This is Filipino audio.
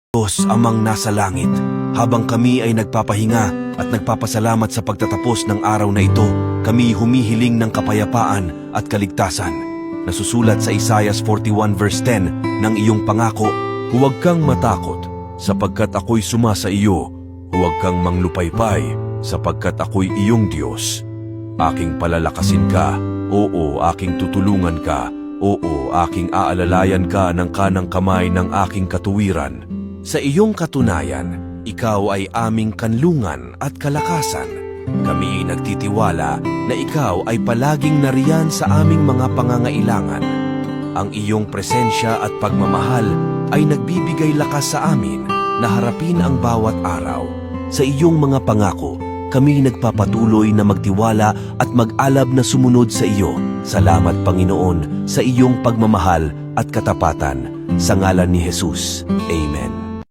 Diyos amang nasa langit, habang kami ay nagpapahinga at nagpapasalamat sa pagtatapos ng araw na ito, kami humihiling ng kapayapaan at kaligtasan. Nasusulat sa Isaiah 41 verse 10 ng iyong pangako, huwag kang matakot, sapagkat ako'y sumasa iyo. Huwag kang manglupaypay, sapagkat ako'y iyong Diyos. Aking palalakasin ka, oo, aking tutulungan ka, oo, aking aalalayan ka ng kanang kamay ng aking katuwiran. Sa iyong katunayan, ikaw ay aming kanlungan at kalakasan. Kami ay nagtitiwala na ikaw ay palaging nariyan sa aming mga pangangailangan. Ang iyong presensya at pagmamahal ay nagbibigay lakas sa amin na harapin ang bawat araw. Sa iyong mga pangako, kami nagpapatuloy na magtiwala at mag-alab na sumunod sa iyo. Salamat, Panginoon, sa iyong pagmamahal at katapatan. Sa ngalan ni Jesus. Amen.